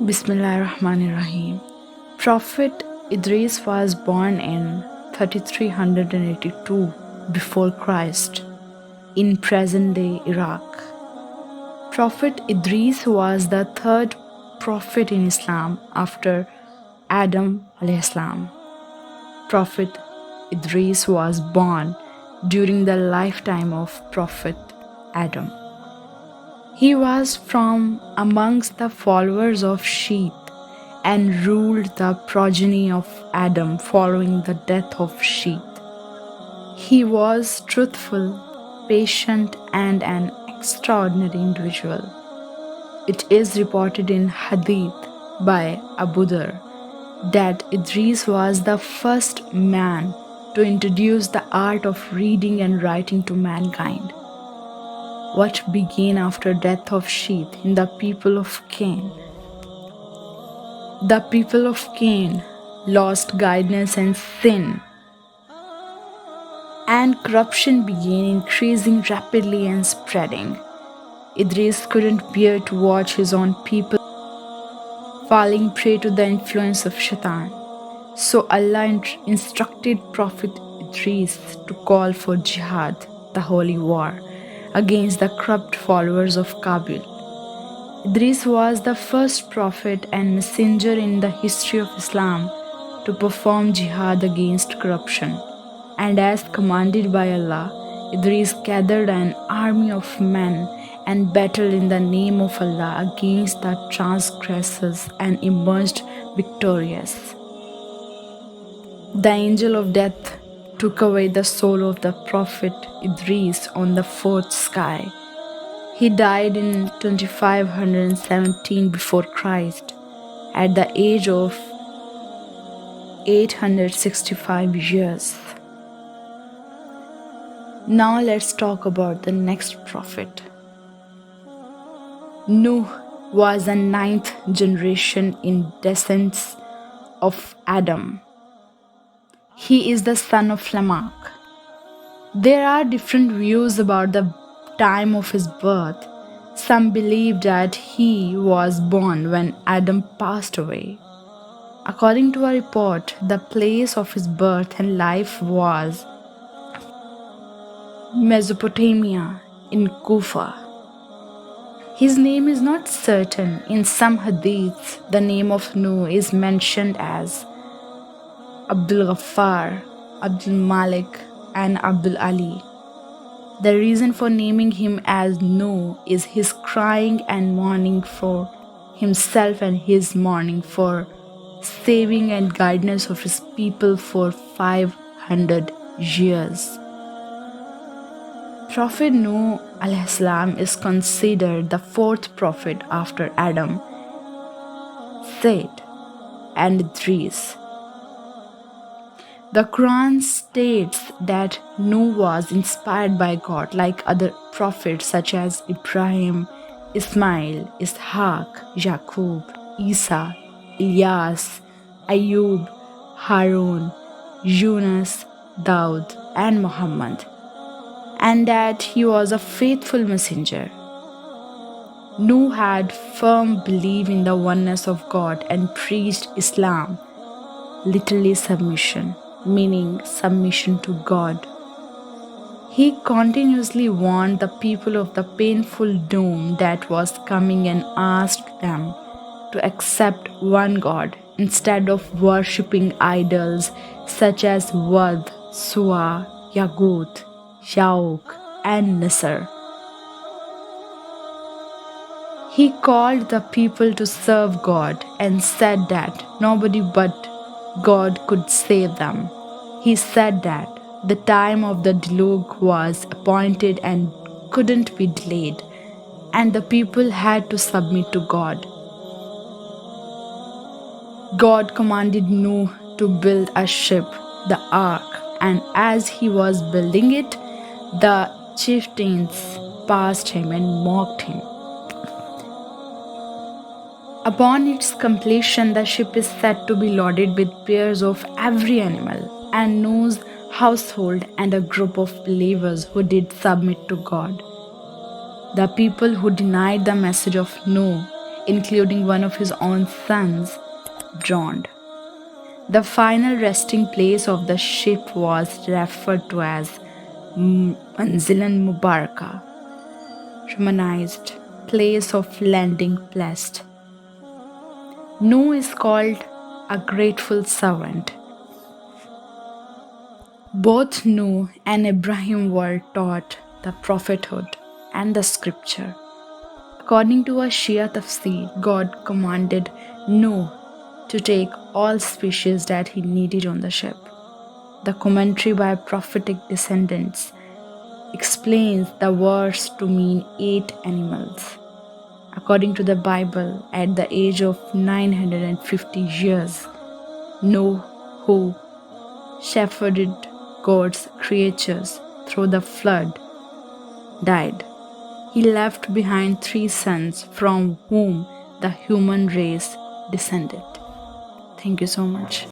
Bismillahirrahmanirrahim. Prophet Idrees was born in 3382 before Christ in present-day Iraq. Prophet Idrees was the third prophet in Islam after Adam alayhi salam. Prophet Idrees was born during the lifetime of Prophet Adam. He was from amongst the followers of Seth and ruled the progeny of Adam following the death of Seth. He was truthful, patient, and an extraordinary individual. It is reported in Hadith by Abu Dhar that Idrees was the first man to introduce the art of reading and writing to mankind. What began after death of Seth in the people of Cain? The people of Cain lost guidance and sin, and corruption began increasing rapidly and spreading. Idrees couldn't bear to watch his own people falling prey to the influence of Shaitan. So Allah instructed Prophet Idrees to call for jihad, the holy war, against the corrupt followers of Qabil. Idrees was the first prophet and messenger in the history of Islam to perform jihad against corruption. And as commanded by Allah, Idrees gathered an army of men and battled in the name of Allah against the transgressors and emerged victorious. The angel of death took away the soul of the Prophet Idrees on the fourth sky. He died in 2517 before Christ at the age of 865 years. Now let's talk about the next prophet. Nuh was the ninth generation in descendants of Adam. He is the son of Lamech. There are different views about the time of his birth. Some believe that he was born when Adam passed away. According to a report, the place of his birth and life was Mesopotamia in Kufa. His name is not certain. In some hadiths, the name of Nuh is mentioned as Abdul Ghaffar, Abdul Malik, and Abdul Ali. The reason for naming him as Nuh is his crying and mourning for himself and his mourning for saving and guidance of his people for 500 years. Prophet Nuh alayhi salam is considered the fourth prophet after Adam, Seth, and Idrees. The Quran states that Nuh was inspired by God like other prophets such as Ibrahim, Ismail, Ishaq, Yaqub, Isa, Ilyas, Ayub, Harun, Yunus, Daud, and Muhammad, and that he was a faithful messenger. Nuh had firm belief in the oneness of God and preached Islam, literally submission, meaning submission to God. He continuously warned the people of the painful doom that was coming and asked them to accept one God instead of worshipping idols such as Wad, Suwa, Yagut, Yauk, and Nisr. He called the people to serve God and said that nobody but God could save them. He said that the time of the deluge was appointed and couldn't be delayed, and the people had to submit to God. God commanded Nuh to build a ship, the ark, and as he was building it, the chieftains passed him and mocked him. Upon its completion, the ship is said to be loaded with pairs of every animal, and Nuh's household and a group of believers who did submit to God. The people who denied the message of Nuh including one of his own sons, drowned. The final resting place of the ship was referred to as Manzilan Mubaraka, Romanized place of landing blessed. Noah is called a grateful servant. Both Noah and Ibrahim were taught the prophethood and the scripture. According to a Shia tafsir, God commanded Noah to take all species that he needed on the ship. The commentary by prophetic descendants explains the verse to mean 8 animals. According to the Bible, at the age of 950 years, Noah, who shepherded God's creatures through the flood, died. He left behind 3 sons from whom the human race descended. Thank you so much.